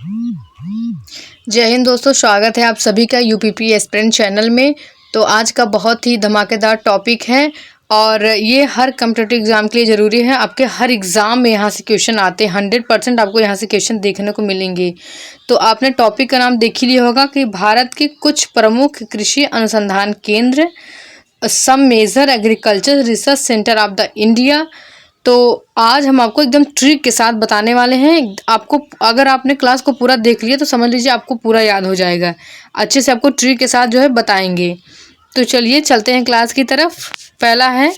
जय हिंद दोस्तों, स्वागत है आप सभी का यूपीपी एस्पिरेंट चैनल में। तो आज का बहुत ही धमाकेदार टॉपिक है और ये हर कम्पिटिटिव एग्ज़ाम के लिए ज़रूरी है। आपके हर एग्ज़ाम में यहाँ से क्वेश्चन आते हैं, 100% आपको यहाँ से क्वेश्चन देखने को मिलेंगे। तो आपने टॉपिक का नाम देख ही लिया होगा कि भारत के कुछ प्रमुख कृषि अनुसंधान केंद्र, some major agriculture research centre of the India. तो आज हम आपको एकदम ट्रिक के साथ बताने वाले हैं। आपको अगर आपने क्लास को पूरा देख लिया तो समझ लीजिए आपको पूरा याद हो जाएगा। अच्छे से आपको ट्रिक के साथ जो है बताएंगे। तो चलिए चलते हैं क्लास की तरफ। पहला है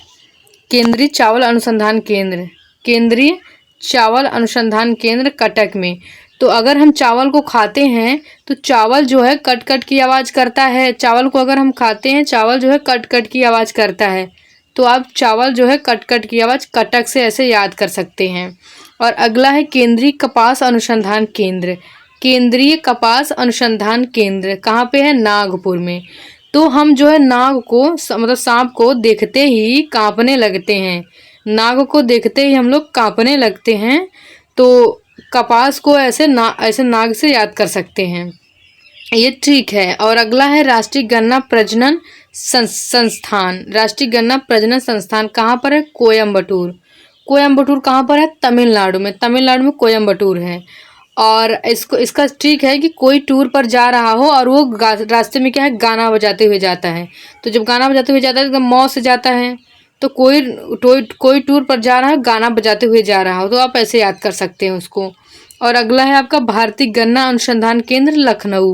केंद्रीय चावल अनुसंधान केंद्र, केंद्रीय चावल अनुसंधान केंद्र कटक में। तो अगर हम चावल को खाते हैं तो चावल जो है कट कट की आवाज़ करता है। चावल को अगर हम खाते हैं, चावल जो है कट कट की आवाज़ करता है। तो आप चावल जो है कट कट की आवाज़ कटक से ऐसे याद कर सकते हैं। और अगला है केंद्रीय कपास अनुसंधान केंद्र, केंद्रीय कपास अनुसंधान केंद्र कहाँ पे है? नागपुर में। तो हम जो है नाग को मतलब सांप को देखते ही कांपने लगते हैं। नाग को देखते ही हम लोग कांपने लगते हैं। तो कपास को ऐसे नाग से याद कर सकते हैं। ये ठीक है। और अगला है राष्ट्रीय गन्ना प्रजनन संस्थान, राष्ट्रीय गन्ना प्रजनन संस्थान कहाँ पर है? कोयम्बटूर। कोयम्बटूर कहाँ पर है? तमिलनाडु में। तमिलनाडु में कोयम्बटूर है। और इसका ठीक है कि कोई टूर पर जा रहा हो और वो रास्ते में क्या है, गाना बजाते हुए जाता है। तो जब गाना बजाते हुए जाता है तो मौत से जाता है। तो कोई टूर पर जा रहा है, गाना बजाते हुए जा रहा हो, तो आप ऐसे याद कर सकते हैं उसको। और अगला है आपका भारतीय गन्ना अनुसंधान केंद्र लखनऊ,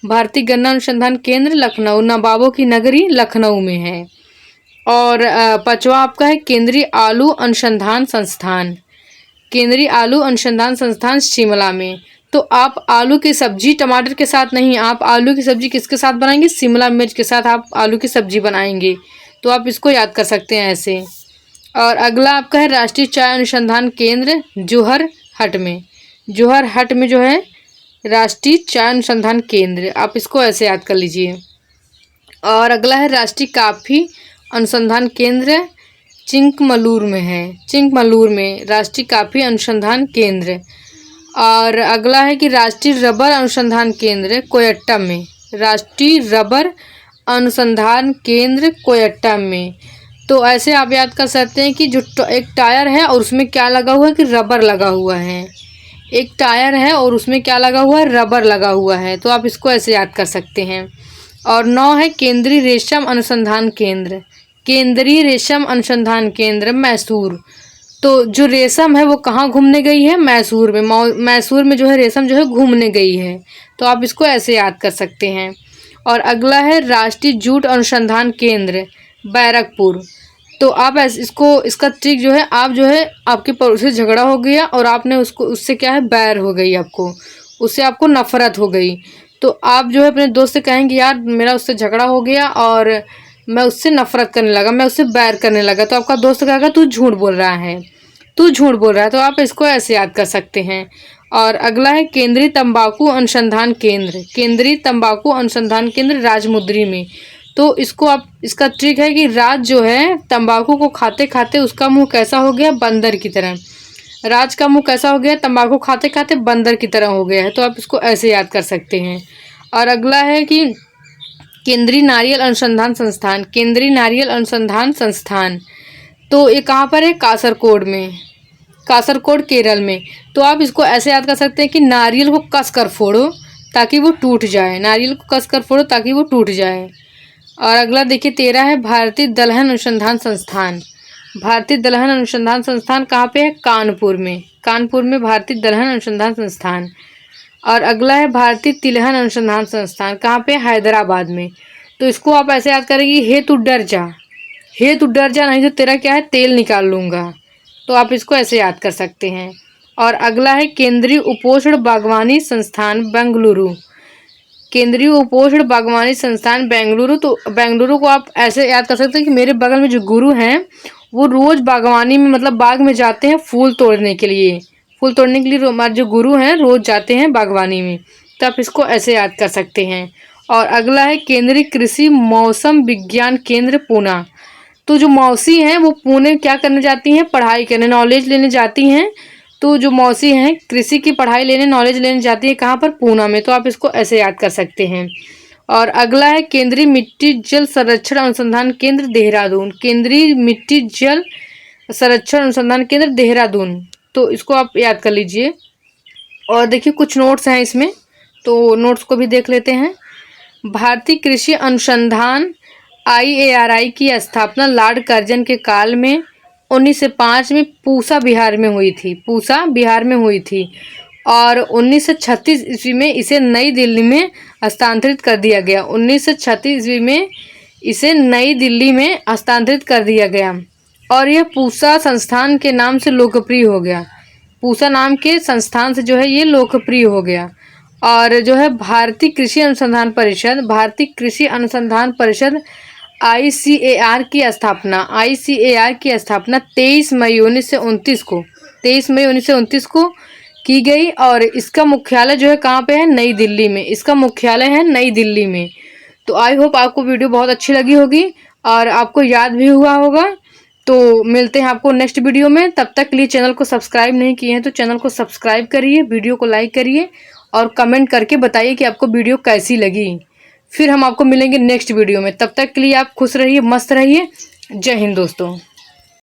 भारतीय गन्ना अनुसंधान केंद्र लखनऊ, नवाबों की नगरी लखनऊ में है। और पांचवा आपका है केंद्रीय आलू अनुसंधान संस्थान, केंद्रीय आलू अनुसंधान संस्थान शिमला में। तो आप आलू की सब्जी टमाटर के साथ नहीं, आप आलू की सब्जी किसके साथ बनाएंगे? शिमला मिर्च के साथ आप आलू की सब्जी बनाएंगे। तो आप इसको याद कर सकते हैं ऐसे। और अगला आपका है राष्ट्रीय चाय अनुसंधान केंद्र जोरहट में, जोरहट में जो है राष्ट्रीय चाय अनुसंधान केंद्र, आप इसको ऐसे याद कर लीजिए। और अगला है राष्ट्रीय कॉफ़ी अनुसंधान केंद्र चिंकमलूर में है, चिंकमलूर में राष्ट्रीय कॉफ़ी अनुसंधान केंद्र। और अगला है कि राष्ट्रीय रबर अनुसंधान केंद्र कोयट्टम में, राष्ट्रीय रबर अनुसंधान केंद्र कोयट्टम में। तो ऐसे आप याद कर सकते हैं कि जो एक टायर है और उसमें क्या लगा हुआ है कि रबर लगा हुआ है। एक टायर है और उसमें क्या लगा हुआ है? रबर लगा हुआ है। तो आप इसको ऐसे याद कर सकते हैं। और 9 है केंद्रीय रेशम अनुसंधान केंद्र, केंद्रीय रेशम अनुसंधान केंद्र मैसूर। तो जो रेशम है वो कहाँ घूमने गई है? मैसूर में। मैसूर में जो है रेशम जो है घूमने गई है। तो आप इसको ऐसे याद कर सकते हैं। और अगला है राष्ट्रीय जूट अनुसंधान केंद्र बैरकपुर। तो आप इसका ट्रिक जो है, आप जो है आपके पड़ोसी से झगड़ा हो गया और आपने उससे क्या है, बैर हो गई, आपको उससे आपको नफरत हो गई। तो आप जो है अपने दोस्त से कहेंगे यार मेरा उससे झगड़ा हो गया और मैं उससे नफरत करने लगा, मैं उससे बैर करने लगा। तो आपका दोस्त कहेगा तू झूठ बोल रहा है, तू झूठ बोल रहा है। तो आप इसको ऐसे याद कर सकते हैं। और अगला है केंद्रीय तंबाकू अनुसंधान केंद्र, केंद्रीय तंबाकू अनुसंधान केंद्र राजमुंद्री में। तो इसको आप, इसका ट्रिक है कि राज जो है तंबाकू को खाते खाते उसका मुंह कैसा हो गया? बंदर की तरह। राज का मुंह कैसा हो गया? तंबाकू खाते खाते बंदर की तरह हो गया है। तो आप इसको ऐसे याद कर सकते हैं। और अगला है कि केंद्रीय नारियल अनुसंधान संस्थान, केंद्रीय नारियल अनुसंधान संस्थान। तो ये कहाँ पर है? कासरकोड में, कासरकोड केरल में। तो आप इसको ऐसे याद कर सकते हैं कि नारियल को कस कर फोड़ो ताकि वो टूट जाए, नारियल को कस कर फोड़ो ताकि वो टूट जाए। और अगला देखिए 13 है भारतीय दलहन अनुसंधान संस्थान, भारतीय दलहन अनुसंधान संस्थान कहाँ पे है? कानपुर में, कानपुर में भारतीय दलहन अनुसंधान संस्थान। और अगला है भारतीय तिलहन अनुसंधान संस्थान कहाँ पे? हैदराबाद में। तो इसको आप ऐसे याद करेंगे, हे तू डर जा, हे तू डर जा, नहीं तो तेरा क्या है तेल निकाल लूँगा। तो आप इसको ऐसे याद कर सकते हैं। और अगला है केंद्रीय उपोष्ण बागवानी संस्थान बेंगलुरु, केंद्रीय उपोष्ण बागवानी संस्थान बेंगलुरु। तो बेंगलुरु को आप ऐसे याद कर सकते हैं कि मेरे बगल में जो गुरु हैं वो रोज़ बागवानी में मतलब बाग में जाते हैं फूल तोड़ने के लिए, फूल तोड़ने के लिए हमारे जो गुरु हैं रोज़ जाते हैं बागवानी में। तो आप इसको ऐसे याद कर सकते हैं। और अगला है केंद्रीय कृषि मौसम विज्ञान केंद्र पूना। तो जो मौसी हैं वो पुणे क्या करने जाती हैं? पढ़ाई करने, नॉलेज लेने जाती हैं। तो जो मौसी हैं कृषि की पढ़ाई लेने नॉलेज लेने जाती है कहाँ पर, पूना में। तो आप इसको ऐसे याद कर सकते हैं। और अगला है केंद्रीय मिट्टी जल संरक्षण अनुसंधान केंद्र देहरादून, केंद्रीय मिट्टी जल संरक्षण अनुसंधान केंद्र देहरादून। तो इसको आप याद कर लीजिए। और देखिए कुछ नोट्स हैं इसमें, तो नोट्स को भी देख लेते हैं। भारतीय कृषि अनुसंधान IARI की स्थापना लॉर्ड कर्जन के काल में 1905 में पूसा बिहार में हुई थी, पूसा बिहार में हुई थी। और 1936 ईस्वी में इसे नई दिल्ली में हस्तांतरित कर दिया गया। 1936 ईस्वी में इसे नई दिल्ली में हस्तांतरित कर दिया गया और यह पूसा संस्थान के नाम से लोकप्रिय हो गया। पूसा नाम के संस्थान से जो है ये लोकप्रिय हो गया। और जो है भारतीय कृषि अनुसंधान परिषद, भारतीय कृषि अनुसंधान परिषद ICAR की स्थापना, ICAR की स्थापना 23 मई 1929 को, 23 मई 1929 को की गई। और इसका मुख्यालय जो है कहाँ पे है, नई दिल्ली में। इसका मुख्यालय है नई दिल्ली में। तो आई होप आपको वीडियो बहुत अच्छी लगी होगी और आपको याद भी हुआ होगा। तो मिलते हैं आपको नेक्स्ट वीडियो में। तब तक के लिए चैनल को सब्सक्राइब नहीं किए हैं तो चैनल को सब्सक्राइब करिए, वीडियो को लाइक करिए और कमेंट करके बताइए कि आपको वीडियो कैसी लगी। फिर हम आपको मिलेंगे नेक्स्ट वीडियो में। तब तक के लिए आप खुश रहिए, मस्त रहिए। जय हिंद दोस्तों।